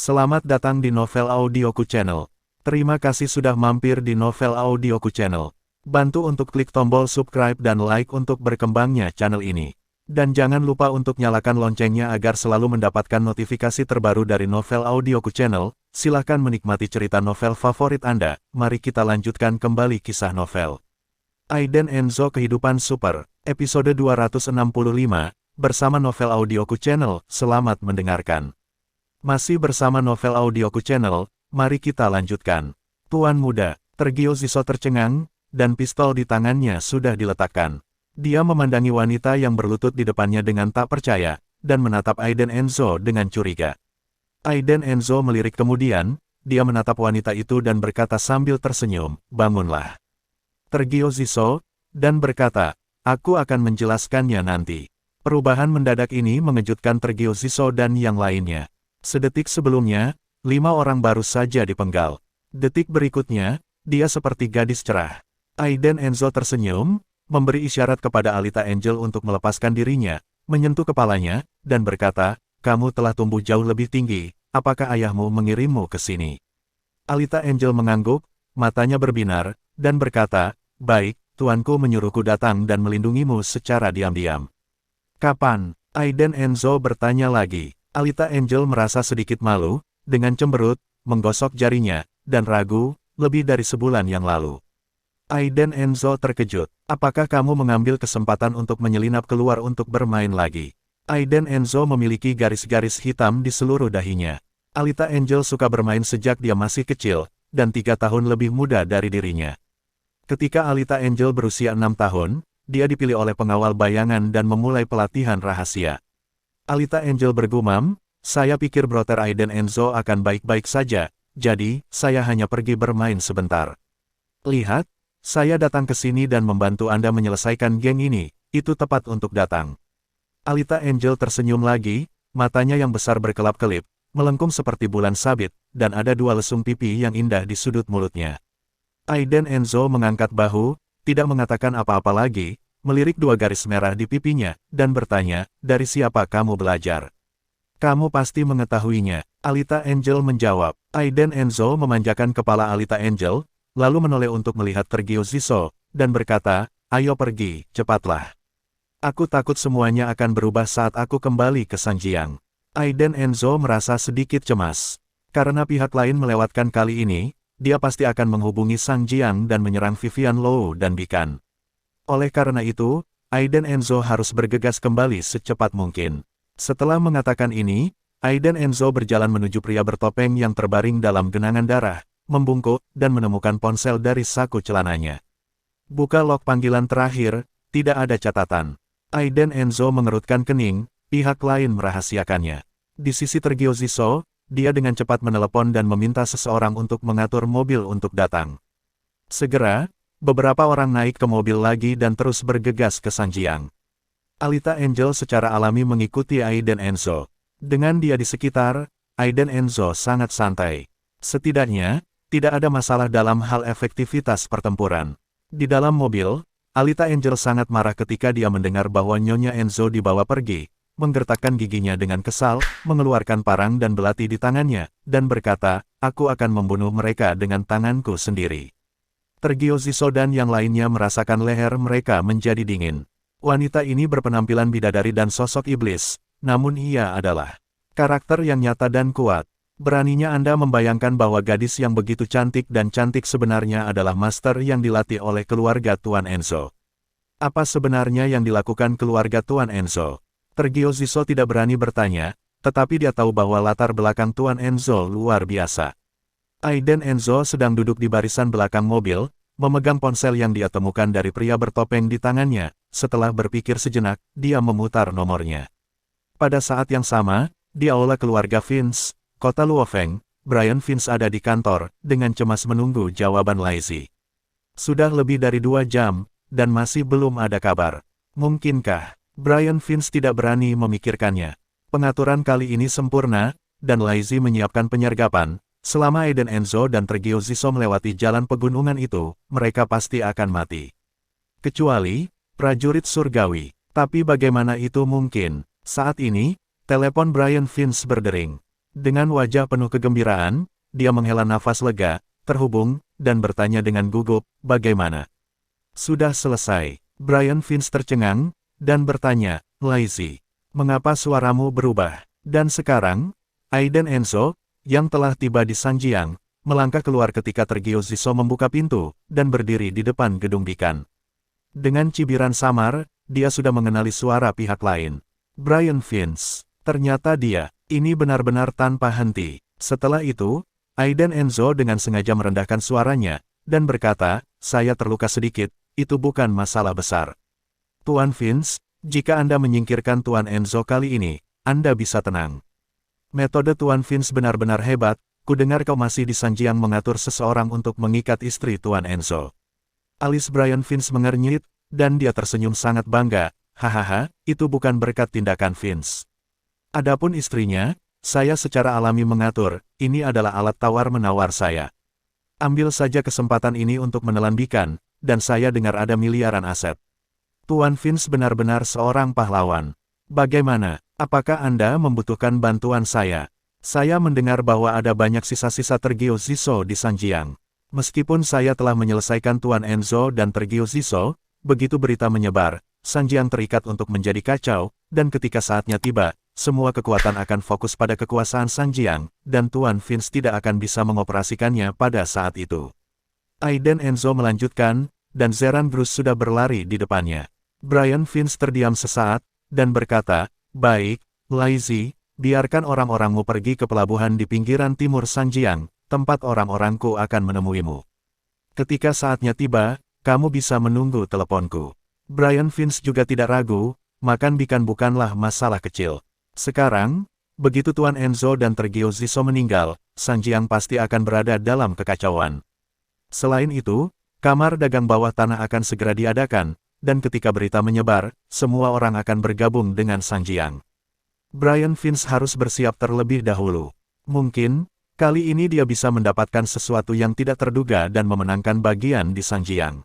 Selamat datang di Novel Audioku Channel. Terima kasih sudah mampir di Novel Audioku Channel. Bantu untuk klik tombol subscribe dan like untuk berkembangnya channel ini. Dan jangan lupa untuk nyalakan loncengnya agar selalu mendapatkan notifikasi terbaru dari Novel Audioku Channel. Silahkan menikmati cerita novel favorit Anda. Mari kita lanjutkan kembali kisah novel Aiden Enzo Kehidupan Super, episode 265, bersama Novel Audioku Channel. Selamat mendengarkan. Masih bersama Novel Audioku Channel, mari kita lanjutkan. Tuan muda, Tergio Ziso tercengang, dan pistol di tangannya sudah diletakkan. Dia memandangi wanita yang berlutut di depannya dengan tak percaya, dan menatap Aiden Enzo dengan curiga. Aiden Enzo melirik kemudian, dia menatap wanita itu dan berkata sambil tersenyum, "Bangunlah." Tergio Ziso, dan berkata, "Aku akan menjelaskannya nanti." Perubahan mendadak ini mengejutkan Tergio Ziso dan yang lainnya. Sedetik sebelumnya, 5 orang baru saja dipenggal. Detik berikutnya, dia seperti gadis cerah. Aiden Enzo tersenyum, memberi isyarat kepada Alita Angel untuk melepaskan dirinya, menyentuh kepalanya, dan berkata, "Kamu telah tumbuh jauh lebih tinggi, apakah ayahmu mengirimmu ke sini?" Alita Angel mengangguk, matanya berbinar, dan berkata, "Baik, tuanku menyuruhku datang dan melindungimu secara diam-diam." "Kapan?" Aiden Enzo bertanya lagi. Alita Angel merasa sedikit malu, dengan cemberut, menggosok jarinya, dan ragu, lebih dari sebulan yang lalu. Aiden Enzo terkejut. "Apakah kamu mengambil kesempatan untuk menyelinap keluar untuk bermain lagi?" Aiden Enzo memiliki garis-garis hitam di seluruh dahinya. Alita Angel suka bermain sejak dia masih kecil, dan 3 tahun lebih muda dari dirinya. Ketika Alita Angel berusia 6 tahun, dia dipilih oleh pengawal bayangan dan memulai pelatihan rahasia. Alita Angel bergumam, "Saya pikir Brother Aiden Enzo akan baik-baik saja, jadi, saya hanya pergi bermain sebentar. Lihat, saya datang ke sini dan membantu Anda menyelesaikan geng ini, itu tepat untuk datang." Alita Angel tersenyum lagi, matanya yang besar berkelap-kelip, melengkung seperti bulan sabit, dan ada 2 lesung pipi yang indah di sudut mulutnya. Aiden Enzo mengangkat bahu, tidak mengatakan apa-apa lagi, melirik 2 garis merah di pipinya, dan bertanya, "Dari siapa kamu belajar?" "Kamu pasti mengetahuinya," Alita Angel menjawab. Aiden Enzo memanjakan kepala Alita Angel, lalu menoleh untuk melihat Tergio Ziso, dan berkata, "Ayo pergi, cepatlah. Aku takut semuanya akan berubah saat aku kembali ke Sangjiang." Aiden Enzo merasa sedikit cemas. Karena pihak lain melewatkan kali ini, dia pasti akan menghubungi Sangjiang dan menyerang Vivian Low dan Bikan. Oleh karena itu, Aiden Enzo harus bergegas kembali secepat mungkin. Setelah mengatakan ini, Aiden Enzo berjalan menuju pria bertopeng yang terbaring dalam genangan darah, membungkuk, dan menemukan ponsel dari saku celananya. Buka log panggilan terakhir, tidak ada catatan. Aiden Enzo mengerutkan kening, pihak lain merahasiakannya. Di sisi Tergio Ziso, dia dengan cepat menelepon dan meminta seseorang untuk mengatur mobil untuk datang. Segera, beberapa orang naik ke mobil lagi dan terus bergegas ke Sangjiang. Alita Angel secara alami mengikuti Aiden Enzo. Dengan dia di sekitar, Aiden Enzo sangat santai. Setidaknya, tidak ada masalah dalam hal efektivitas pertempuran. Di dalam mobil, Alita Angel sangat marah ketika dia mendengar bahwa Nyonya Enzo dibawa pergi, menggertakkan giginya dengan kesal, mengeluarkan parang dan belati di tangannya, dan berkata, "Aku akan membunuh mereka dengan tanganku sendiri." Tergio Ziso dan yang lainnya merasakan leher mereka menjadi dingin. Wanita ini berpenampilan bidadari dan sosok iblis, namun ia adalah karakter yang nyata dan kuat. Beraninya Anda membayangkan bahwa gadis yang begitu cantik dan cantik sebenarnya adalah master yang dilatih oleh keluarga Tuan Enzo. Apa sebenarnya yang dilakukan keluarga Tuan Enzo? Tergio Ziso tidak berani bertanya, tetapi dia tahu bahwa latar belakang Tuan Enzo luar biasa. Aiden Enzo sedang duduk di barisan belakang mobil, memegang ponsel yang dia temukan dari pria bertopeng di tangannya. Setelah berpikir sejenak, dia memutar nomornya. Pada saat yang sama, di aula keluarga Vince, kota Luofeng, Brian Vince ada di kantor, dengan cemas menunggu jawaban Lizzie. Sudah lebih dari 2 jam, dan masih belum ada kabar. Mungkinkah? Brian Vince tidak berani memikirkannya. Pengaturan kali ini sempurna, dan Lizzie menyiapkan penyergapan. Selama Aiden Enzo dan Tergio Ziso melewati jalan pegunungan itu, mereka pasti akan mati. Kecuali, prajurit surgawi. Tapi bagaimana itu mungkin? Saat ini, telepon Brian Vince berdering. Dengan wajah penuh kegembiraan, dia menghela nafas lega, terhubung, dan bertanya dengan gugup, bagaimana? Sudah selesai. Brian Vince tercengang, dan bertanya, Lizzie, mengapa suaramu berubah? Dan sekarang, Aiden Enzo, yang telah tiba di Sanjiang, melangkah keluar ketika Tergio Ziso membuka pintu, dan berdiri di depan gedung Bikan. Dengan cibiran samar, dia sudah mengenali suara pihak lain. Brian Vince. Ternyata dia, ini benar-benar tanpa henti. Setelah itu, Aiden Enzo dengan sengaja merendahkan suaranya, dan berkata, saya terluka sedikit, itu bukan masalah besar. Tuan Vince, jika Anda menyingkirkan Tuan Enzo kali ini, Anda bisa tenang. Metode Tuan Vince benar-benar hebat, kudengar kau masih di Sanjiang mengatur seseorang untuk mengikat istri Tuan Enzo. Alis Brian Vince mengernyit, dan dia tersenyum sangat bangga, hahaha, itu bukan berkat tindakan Vince. Adapun istrinya, saya secara alami mengatur, ini adalah alat tawar-menawar saya. Ambil saja kesempatan ini untuk menelan Bikan, dan saya dengar ada miliaran aset. Tuan Vince benar-benar seorang pahlawan. Bagaimana, apakah Anda membutuhkan bantuan saya? Saya mendengar bahwa ada banyak sisa-sisa Tergio Ziso di Sanjiang. Meskipun saya telah menyelesaikan Tuan Enzo dan Tergio Ziso, begitu berita menyebar, Sanjiang terikat untuk menjadi kacau, dan ketika saatnya tiba, semua kekuatan akan fokus pada kekuasaan Sanjiang, dan Tuan Vince tidak akan bisa mengoperasikannya pada saat itu. Aiden Enzo melanjutkan, dan Zeran Bruce sudah berlari di depannya. Brian Vince terdiam sesaat, dan berkata, baik, Lizzie, biarkan orang-orangmu pergi ke pelabuhan di pinggiran timur Sanjiang, tempat orang-orangku akan menemuimu. Ketika saatnya tiba, kamu bisa menunggu teleponku. Brian Vince juga tidak ragu, makan Bikan bukanlah masalah kecil. Sekarang, begitu Tuan Enzo dan Tergio Ziso meninggal, Sanjiang pasti akan berada dalam kekacauan. Selain itu, kamar dagang bawah tanah akan segera diadakan, dan ketika berita menyebar, semua orang akan bergabung dengan Sanjiang. Brian Vince harus bersiap terlebih dahulu. Mungkin, kali ini dia bisa mendapatkan sesuatu yang tidak terduga dan memenangkan bagian di Sanjiang.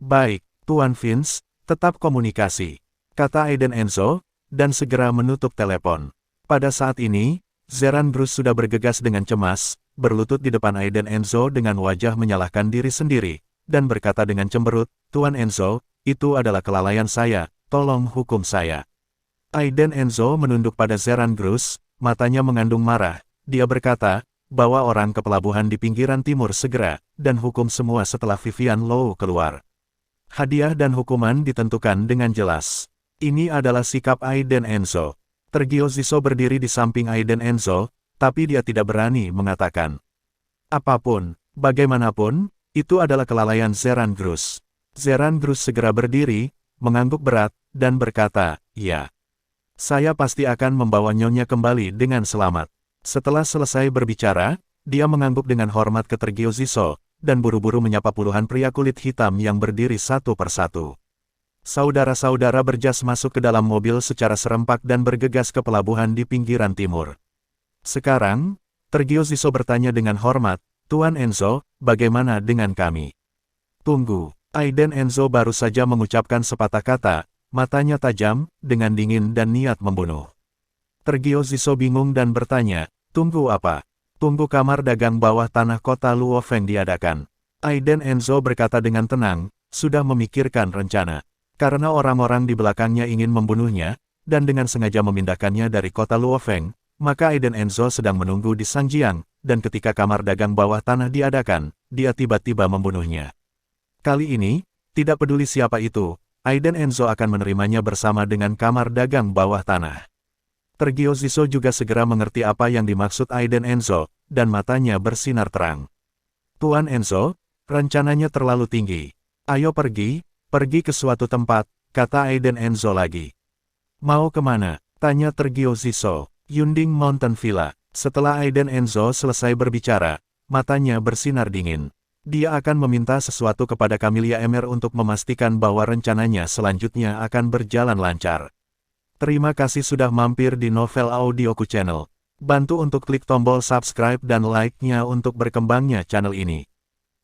Baik, Tuan Vince, tetap komunikasi, kata Aiden Enzo, dan segera menutup telepon. Pada saat ini, Zeran Bruce sudah bergegas dengan cemas, berlutut di depan Aiden Enzo dengan wajah menyalahkan diri sendiri, dan berkata dengan cemberut, Tuan Enzo, itu adalah kelalaian saya, tolong hukum saya. Aiden Enzo menunduk pada Zeran Bruce, matanya mengandung marah, dia berkata, bawa orang ke pelabuhan di pinggiran timur segera, dan hukum semua setelah Vivian Low keluar. Hadiah dan hukuman ditentukan dengan jelas. Ini adalah sikap Aiden Enzo. Tergio Ziso berdiri di samping Aiden Enzo, tapi dia tidak berani mengatakan apapun. Bagaimanapun, itu adalah kelalaian Zeran Bruce. Zeran Bruce segera berdiri, mengangguk berat, dan berkata, ya. Saya pasti akan membawa nyonya kembali dengan selamat. Setelah selesai berbicara, dia mengangguk dengan hormat ke Tergio Ziso, dan buru-buru menyapa puluhan pria kulit hitam yang berdiri satu persatu. Saudara-saudara berjas masuk ke dalam mobil secara serempak dan bergegas ke pelabuhan di pinggiran timur. Sekarang, Tergio Ziso bertanya dengan hormat, Tuan Enzo, bagaimana dengan kami? Tunggu, Aiden Enzo baru saja mengucapkan sepatah kata, matanya tajam, dengan dingin dan niat membunuh. Tergio Ziso bingung dan bertanya, tunggu apa? Tunggu kamar dagang bawah tanah kota Luofeng diadakan. Aiden Enzo berkata dengan tenang, sudah memikirkan rencana. Karena orang-orang di belakangnya ingin membunuhnya, dan dengan sengaja memindahkannya dari kota Luofeng, maka Aiden Enzo sedang menunggu di Sanjiang, dan ketika kamar dagang bawah tanah diadakan, dia tiba-tiba membunuhnya. Kali ini, tidak peduli siapa itu, Aiden Enzo akan menerimanya bersama dengan kamar dagang bawah tanah. Tergio Ziso juga segera mengerti apa yang dimaksud Aiden Enzo, dan matanya bersinar terang. Tuan Enzo, rencananya terlalu tinggi. Ayo pergi ke suatu tempat, kata Aiden Enzo lagi. Mau kemana? Tanya Tergio Ziso. Yunding Mountain Villa. Setelah Aiden Enzo selesai berbicara, matanya bersinar dingin. Dia akan meminta sesuatu kepada Camellia Emer untuk memastikan bahwa rencananya selanjutnya akan berjalan lancar. Terima kasih sudah mampir di Novel Audioku Channel. Bantu untuk klik tombol subscribe dan like-nya untuk berkembangnya channel ini.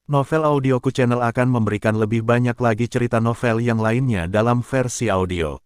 Novel Audioku Channel akan memberikan lebih banyak lagi cerita novel yang lainnya dalam versi audio.